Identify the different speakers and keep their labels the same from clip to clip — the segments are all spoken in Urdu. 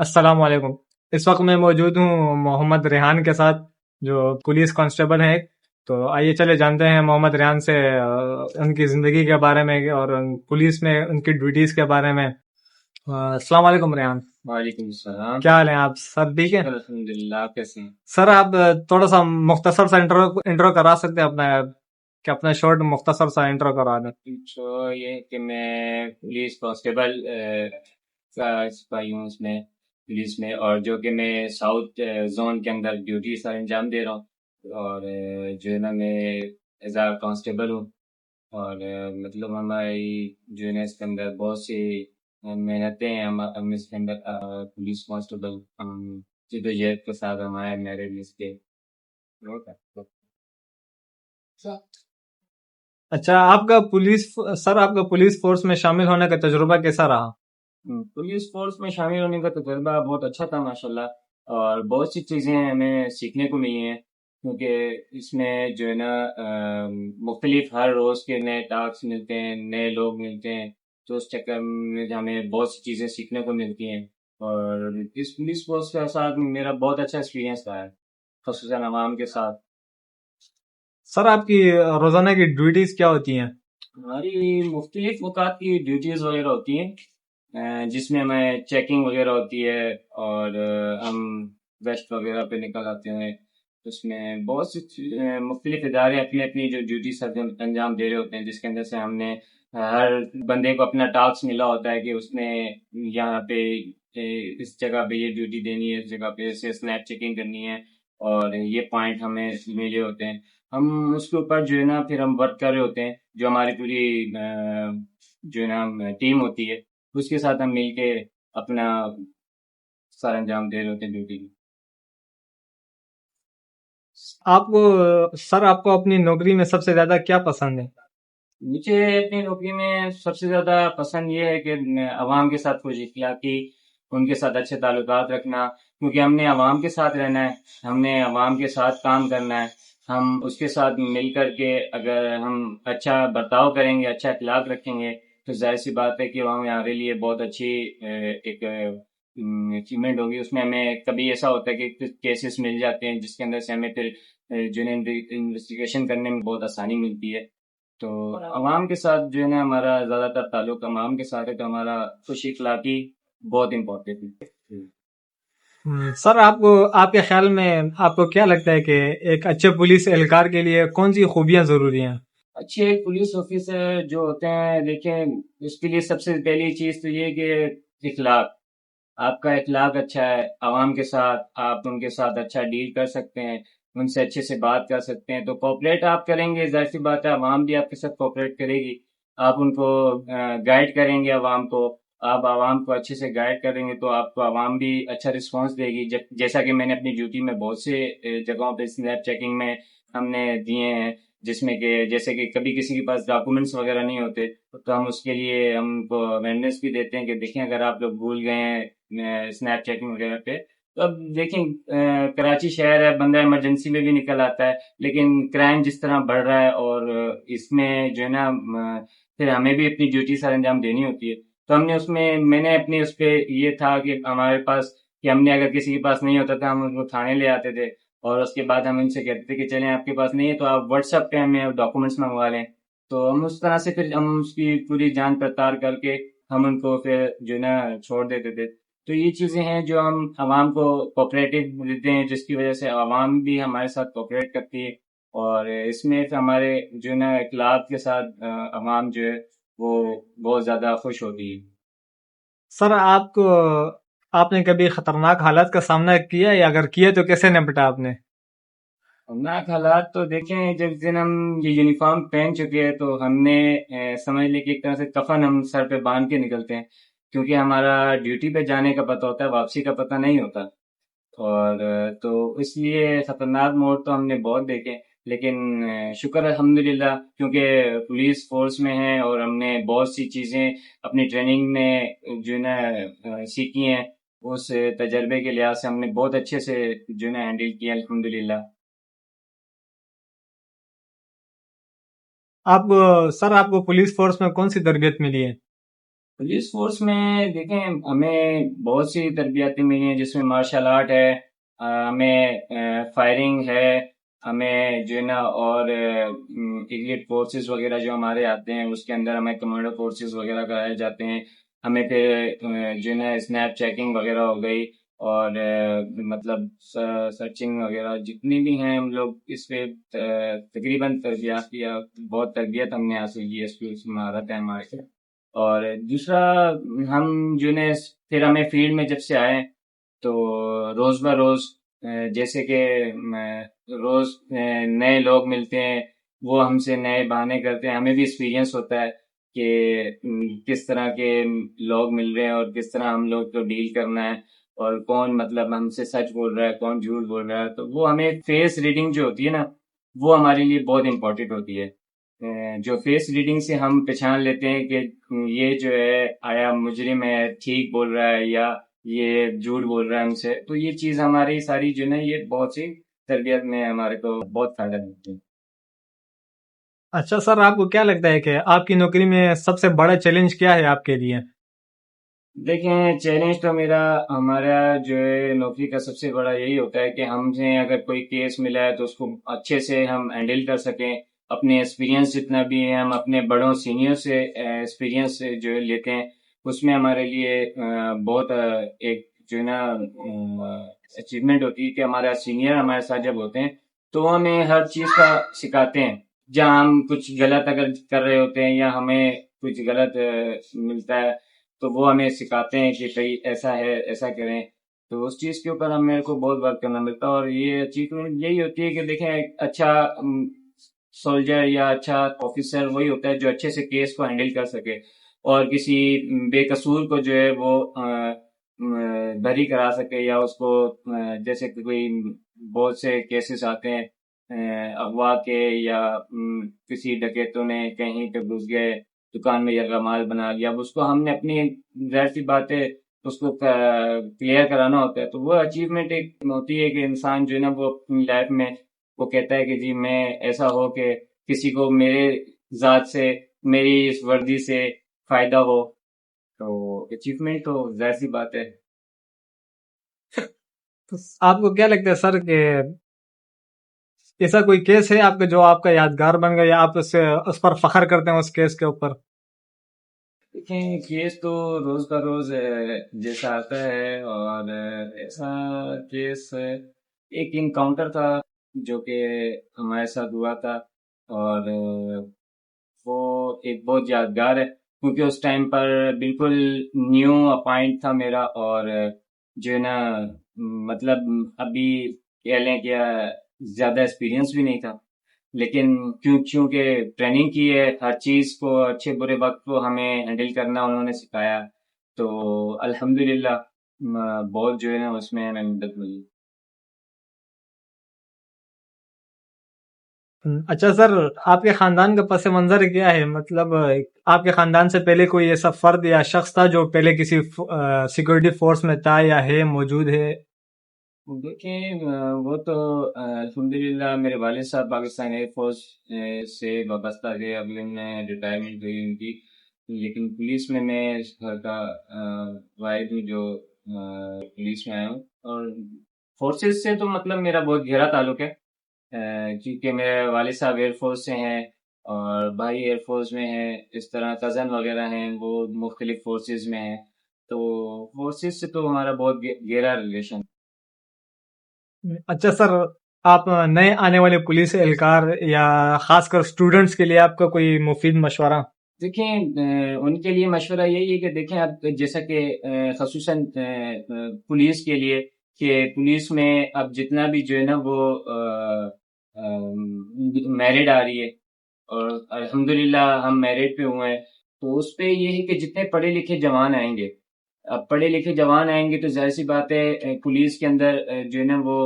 Speaker 1: السلام علیکم۔ اس وقت میں موجود ہوں محمد ریحان کے ساتھ، جو پولیس کانسٹیبل ہیں۔ تو آئیے چلے جانتے ہیں محمد ریحان سے ان کی زندگی کے بارے میں اور پولیس میں ان کی ڈیوٹیز کے بارے میں۔ السلام علیکم ریحان۔
Speaker 2: وعلیکم السلام۔
Speaker 1: کیا حال ہیں آپ سر؟ ٹھیک ہے
Speaker 2: الحمدللہ، آپ کیسے ہیں؟
Speaker 1: سر آپ تھوڑا سا مختصر سا انٹرو کرا سکتے ہیں اپنا، کہ اپنا شارٹ مختصر سا انٹرو کرا دیں۔
Speaker 2: تو یہ کہ میں پولیس کانسٹیبل کا سپاہی ہوں اس میں پولیس میں، اور جو کہ میں ساؤتھ زون کے اندر ڈیوٹی سر انجام دے رہا ہوں، اور جو ہے نا میں ایز اے کانسٹیبل ہوں، اور مطلب ہماری جو ہے نا اس کے اندر بہت سی محنتیں ہیں۔ ہم اس کے اندر پولیس کانسٹیبل جدوجہد کے ساتھ ہمارے میرے لسٹ کے
Speaker 1: اچھا، آپ کا پولیس فورس میں شامل ہونے کا تجربہ کیسا رہا؟
Speaker 2: پولیس فورس میں شامل ہونے کا تجربہ بہت اچھا تھا ماشاءاللہ، اور بہت سی چیزیں ہمیں سیکھنے کو ملی ہیں، کیونکہ اس میں جو ہے نا مختلف ہر روز کے نئے ٹاسک ملتے ہیں، نئے لوگ ملتے ہیں، تو اس چکر میں ہمیں بہت سی چیزیں سیکھنے کو ملتی ہیں۔ اور اس پولیس فورس کے ساتھ میرا بہت اچھا ایکسپیرینس رہا ہے، خصوصاً عوام کے ساتھ۔
Speaker 1: سر آپ کی روزانہ کی ڈیوٹیز کیا ہوتی ہیں؟
Speaker 2: ہماری مختلف اوقات کی ڈیوٹیز وغیرہ ہوتی ہیں، جس میں ہمیں چیکنگ وغیرہ ہوتی ہے، اور ہم ویسٹ وغیرہ پہ نکل آتے ہیں۔ اس میں بہت سی مختلف ادارے اپنی اپنی جو ڈیوٹی انجام دے رہے ہوتے ہیں، جس کے اندر سے ہم نے ہر بندے کو اپنا ٹاسک ملا ہوتا ہے کہ اس نے یہاں پہ اس جگہ پہ یہ ڈیوٹی دینی ہے، اس جگہ پہ اسے اسنیپ چیکنگ کرنی ہے، اور یہ پوائنٹ ہمیں ملے ہوتے ہیں۔ ہم اس کے اوپر جو ہے نا پھر ہم ورک کر رہے ہوتے ہیں، جو ہماری پوری جو ہے نا ٹیم ہوتی ہے، اس کے ساتھ ہم مل کے اپنا سر انجام دے رہے ہوتے ہیں ڈیوٹی کی۔
Speaker 1: سر آپ کو اپنی نوکری میں سب سے زیادہ کیا پسند ہے؟
Speaker 2: مجھے اپنی نوکری میں سب سے زیادہ پسند یہ ہے کہ عوام کے ساتھ خوش اخلاقی، ان کے ساتھ اچھے تعلقات رکھنا، کیونکہ ہم نے عوام کے ساتھ رہنا ہے، ہم نے عوام کے ساتھ کام کرنا ہے۔ ہم اس کے ساتھ مل کر کے اگر ہم اچھا برتاؤ کریں گے، اچھا اخلاق رکھیں گے، تو ظاہر سی بات ہے کہ وہاں ہمارے لیے بہت اچھی ایک اچیومنٹ ہوگی۔ اس میں ہمیں کبھی ایسا ہوتا ہے کہ کچھ کیسز مل جاتے ہیں جس کے اندر سے ہمیں پھر جو ہے انویسٹیگیشن کرنے میں بہت آسانی ملتی ہے۔ تو عوام کے ساتھ جو ہے نا ہمارا زیادہ تر تعلق عوام کے ساتھ ہے، تو ہمارا خوش اخلاقی بہت امپورٹنٹ ہے۔
Speaker 1: سر آپ کے خیال میں آپ کو کیا لگتا ہے کہ ایک اچھے پولیس اہلکار کے لیے کون سی خوبیاں ضروری ہیں؟
Speaker 2: اچھے پولیس آفیسر جو ہوتے ہیں، دیکھیں اس کے لیے سب سے پہلی چیز تو یہ کہ اخلاق، آپ کا اخلاق اچھا ہے، عوام کے ساتھ آپ ان کے ساتھ اچھا ڈیل کر سکتے ہیں، ان سے اچھے سے بات کر سکتے ہیں، تو کوآپریٹ آپ کریں گے، ظاہر سی بات ہے عوام بھی آپ کے ساتھ کوآپریٹ کرے گی۔ آپ ان کو گائیڈ کریں گے، عوام کو آپ عوام کو اچھے سے گائیڈ کریں گے، تو آپ کو عوام بھی اچھا رسپانس دے گی۔ جیسا کہ میں نے اپنی ڈیوٹی میں بہت سے جگہوں پہ اسنیپ چیکنگ میں ہم نے دیے ہیں، جس میں کہ جیسے کہ کبھی کسی کے پاس ڈاکومنٹس وغیرہ نہیں ہوتے، تو ہم اس کے لیے ہم کو اویئرنیس بھی دیتے ہیں کہ دیکھیں اگر آپ لوگ بھول گئے ہیں اسنیپ چیکنگ وغیرہ پہ، تو اب دیکھیں کراچی شہر ہے، بندہ ایمرجنسی میں بھی نکل آتا ہے، لیکن کرائم جس طرح بڑھ رہا ہے، اور اس میں جو ہے نا پھر ہمیں بھی اپنی ڈیوٹی سر انجام دینی ہوتی ہے، تو ہم نے میں نے اپنی اس پہ یہ تھا کہ ہمارے پاس کہ ہم نے اگر کسی کے پاس نہیں ہوتا تھا ہم ان کو تھانے لے آتے تھے، اور اس کے بعد ہم ان سے کہتے تھے کہ چلیں آپ کے پاس نہیں ہے تو آپ واٹس ایپ پہ ہمیں ڈاکومنٹس منگوا لیں، تو ہم اس طرح سے پھر ہم اس کی پوری جانچ پڑتال کر کے ہم ان کو پھر جو ہے نا چھوڑ دیتے تھے۔ تو یہ چیزیں ہیں جو ہم عوام کو کوآپریٹو دیتے ہیں، جس کی وجہ سے عوام بھی ہمارے ساتھ کوآپریٹ کرتی ہے، اور اس میں ہمارے جو ہے نا اخلاق کے ساتھ عوام جو ہے وہ بہت زیادہ خوش ہوتی ہے۔
Speaker 1: سر آپ نے کبھی خطرناک حالات کا سامنا کیا، یا اگر کیا تو کیسے نپٹا آپ نے؟
Speaker 2: خطرناک حالات تو دیکھیں، جب دن ہم یہ یونیفارم پہن چکے ہیں تو ہم نے سمجھ لیں کہ ایک طرح سے کفن ہم سر پہ باندھ کے نکلتے ہیں، کیونکہ ہمارا ڈیوٹی پہ جانے کا پتہ ہوتا ہے، واپسی کا پتہ نہیں ہوتا، اور تو اس لیے خطرناک موڑ تو ہم نے بہت دیکھے، لیکن شکر الحمدللہ کیونکہ پولیس فورس میں ہیں اور ہم نے بہت سی چیزیں اپنی ٹریننگ میں جو ہے نا سیکھی ہیں، اس تجربے کے لحاظ سے ہم نے بہت اچھے سے جو ہے نا ہینڈل کیا الحمدللہ۔
Speaker 1: سر آپ کو پولیس فورس میں کون سی تربیت ملی ہے؟
Speaker 2: پولیس فورس میں دیکھیں ہمیں بہت سی تربیتیں ملی ہیں، جس میں مارشل آرٹ ہے، ہمیں فائرنگ ہے، ہمیں جو ہے نا اور ایلیٹ فورسز وغیرہ جو ہمارے آتے ہیں اس کے اندر ہمیں کمانڈو فورسز وغیرہ کرائے جاتے ہیں. ہمیں پھر جو ہے نا اسنیپ چیکنگ وغیرہ ہو گئی، اور مطلب سرچنگ وغیرہ جتنی بھی ہیں ہم لوگ اس پہ تقریباً تربیت کیا، بہت تربیت ہم نے حاصل کی اس پہ، اس میں مہارت ہے ہمارے. اور دوسرا ہم جو ہے پھر ہمیں فیلڈ میں جب سے آئے تو روز بروز جیسے کہ روز نئے لوگ ملتے ہیں، وہ ہم سے نئے بہانے کرتے ہیں، ہمیں بھی ایکسپیرینس ہوتا ہے کہ کس طرح کے لوگ مل رہے ہیں اور کس طرح ہم لوگ کو ڈیل کرنا ہے، اور کون مطلب ہم سے سچ بول رہا ہے، کون جھوٹ بول رہا ہے. تو وہ ہمیں فیس ریڈنگ جو ہوتی ہے نا، وہ ہمارے لیے بہت امپورٹنٹ ہوتی ہے. جو فیس ریڈنگ سے ہم پہچان لیتے ہیں کہ یہ جو ہے آیا مجرم ہے، ٹھیک بول رہا ہے، یا یہ جھوٹ بول رہا ہے ہم سے. تو یہ چیز ہماری ساری جو ہے یہ بہت سی تربیت میں ہمارے کو بہت فائدہ دیتی ہے.
Speaker 1: اچھا سر، آپ کو کیا لگتا ہے کہ آپ کی نوکری میں سب سے بڑا چیلنج کیا ہے آپ کے لیے؟
Speaker 2: دیکھیں چیلنج تو ہمارا جو ہے نوکری کا سب سے بڑا یہی ہوتا ہے کہ ہم سے اگر کوئی کیس ملا ہے تو اس کو اچھے سے ہم ہینڈل کر سکیں. اپنے ایکسپیرینس جتنا بھی ہے ہم اپنے بڑوں سینئر سے ایکسپیرینس جو لیتے ہیں، اس میں ہمارے لیے بہت ایک جو ہے نا اچیومنٹ ہوتی ہے کہ ہمارا سینئر ہمارے ساتھ جب ہوتے ہیں تو وہ ہمیں ہر چیز کا سکھاتے ہیں. جہاں ہم کچھ غلط اگر کر رہے ہوتے ہیں یا ہمیں کچھ غلط ملتا ہے تو وہ ہمیں سکھاتے ہیں کہ کئی ایسا ہے، ایسا کریں. تو اس چیز کے اوپر میرے کو بہت ورک کرنا ملتا ہے. اور یہ اچیومنٹ یہی ہوتی ہے کہ دیکھیں ایک اچھا سولجر یا اچھا آفیسر وہی ہوتا ہے جو اچھے سے کیس کو ہینڈل کر سکے اور کسی بے قصور کو جو ہے وہ بری کرا سکے، یا اس کو جیسے کہ کوئی بہت سے کیسز آتے ہیں اغوا کے، یا کسی ڈکیتوں نے کہیں پہ گھس گئے دکان میں یا مال بنا لیا. اب اس کو ہم نے اپنی ظاہر سی بات ہے اس کو کلیئر کرانا ہوتا ہے. تو وہ اچیومنٹ ایک ہوتی ہے کہ انسان جو ہے نا وہ اپنی لائف میں وہ کہتا ہے کہ جی میں ایسا ہو کہ کسی کو میرے ذات سے، میری اس وردی سے فائدہ ہو. تو اچیومنٹ تو ظاہر سی بات ہے.
Speaker 1: تو آپ کو کیا لگتا ہے سر کہ ایسا کوئی کیس ہے آپ کا جو آپ کا یادگار بن گیا، یا آپ اس پر فخر کرتے ہیں اس کیس کے اوپر؟
Speaker 2: دیکھیں کیس تو روز کا روز جیسا آتا ہے، اور ایسا کیس ایک انکاؤنٹر تھا جو کہ ہمارے ساتھ ہوا تھا، اور وہ ایک بہت یادگار ہے کیونکہ اس ٹائم پر بالکل نیو اپائنٹ تھا میرا، اور جو ہے نا مطلب ابھی کہہ لیں کہ زیادہ ایکسپیرینس بھی نہیں تھا، لیکن کیونکہ ٹریننگ کی ہے، ہر چیز کو اچھے برے وقت کو ہمیں ہینڈل کرنا انہوں نے سکھایا. تو الحمدللہ بہت جو ہے نا اس میں ہمیں مدد ملی.
Speaker 1: اچھا سر، آپ کے خاندان کا پس منظر کیا ہے؟ مطلب آپ کے خاندان سے پہلے کوئی ایسا فرد یا شخص تھا جو پہلے کسی سیکورٹی فورس میں تھا یا ہے، موجود ہے؟
Speaker 2: دیکھیں وہ تو الحمدللہ میرے والد صاحب پاکستان ایئر فورس سے وابستہ تھے. اب انہیں ریٹائرمنٹ ہوئی ان کی، لیکن پولیس میں اس گھر کا واحد ہوں جو پولیس میں آیا ہوں. اور فورسز سے تو مطلب میرا بہت گہرا تعلق ہے، کیونکہ میرے والد صاحب ایئر فورس سے ہیں اور بھائی ایئر فورس میں ہیں، اس طرح کزن وغیرہ ہیں وہ مختلف فورسز میں ہیں. تو فورسز سے تو ہمارا بہت گہرا ریلیشن.
Speaker 1: اچھا سر، آپ نئے آنے والے پولیس اہلکار یا خاص کر اسٹوڈنٹس کے لیے آپ کا کوئی مفید مشورہ؟
Speaker 2: دیکھیں ان کے لیے مشورہ یہی ہے کہ دیکھیں اب جیسا کہ خصوصاً پولیس کے لیے، کہ پولیس میں اب جتنا بھی جو ہے نا وہ میرڈ آ رہی ہے، اور الحمدللہ ہم میرڈ پہ ہوئے ہیں. تو اس پہ یہ ہے کہ جتنے پڑھے لکھے جوان آئیں گے، اب پڑھے لکھے جوان آئیں گے تو ظاہر سی بات ہے پولیس کے اندر جو ہے نا وہ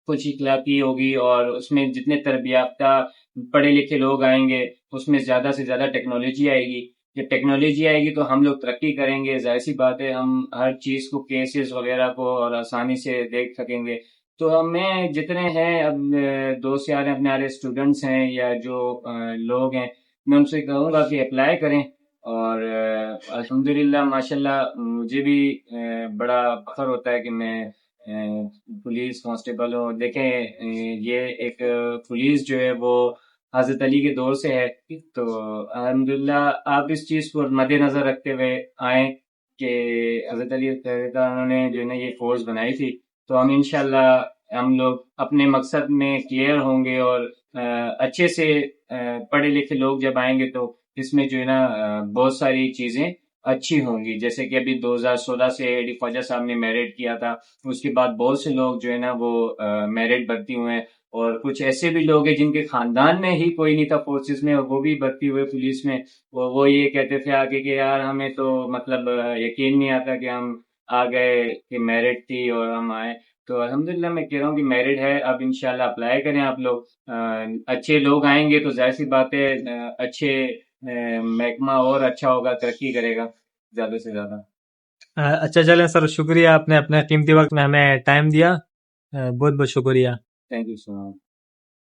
Speaker 2: کچھ اخلاقی ہوگی، اور اس میں جتنے تربیت یافتہ پڑھے لکھے لوگ آئیں گے اس میں زیادہ سے زیادہ ٹیکنالوجی آئے گی. جب ٹیکنالوجی آئے گی تو ہم لوگ ترقی کریں گے. ظاہر سی بات ہے ہم ہر چیز کو، کیسز وغیرہ کو اور آسانی سے دیکھ سکیں گے. تو ہمیں جتنے ہیں اب دوست یار ہیں، اپنے والے اسٹوڈنٹس ہیں یا جو لوگ ہیں، میں ان سے کہوں گا کہ اپلائی کریں اور الحمدللہ ماشاءاللہ مجھے بھی بڑا فخر ہوتا ہے کہ میں پولیس کانسٹیبل ہوں. دیکھیں یہ ایک پولیس جو ہے وہ حضرت علی کے دور سے ہے، تو الحمدللہ آپ اس چیز کو مد نظر رکھتے ہوئے آئیں کہ حضرت علی انہوں نے جو ہے نا یہ فورس بنائی تھی، تو ہم انشاءاللہ ہم لوگ اپنے مقصد میں کلیئر ہوں گے، اور اچھے سے پڑھے لکھے لوگ جب آئیں گے تو اس میں جو ہے نا بہت ساری چیزیں اچھی ہوں گی. جیسے کہ ابھی 2016 سے ایڈی خواجہ صاحب نے میرٹ کیا تھا، اس کے بعد بہت سے لوگ جو ہے نا وہ میرٹ بھرتی ہوئے ہیں، اور کچھ ایسے بھی لوگ ہیں جن کے خاندان میں ہی کوئی نہیں تھا فورسز میں، اور وہ بھی بھرتی ہوئے پولیس میں. وہ یہ کہتے تھے آگے کہ یار ہمیں تو مطلب یقین نہیں آتا کہ ہم آ گئے کہ میرٹ تھی اور ہم آئے. تو الحمدللہ میں کہہ رہا ہوں کہ میرٹ ہے، اب انشاءاللہ اپلائی کریں آپ لوگ. اچھے لوگ آئیں گے تو ظاہر سی بات ہے اچھے محکمہ اور اچھا ہوگا، ترقی کرے گا زیادہ سے زیادہ.
Speaker 1: اچھا چلیں سر، شکریہ، آپ نے اپنے قیمتی وقت میں ہمیں ٹائم دیا، بہت بہت شکریہ.
Speaker 2: Thank you so much.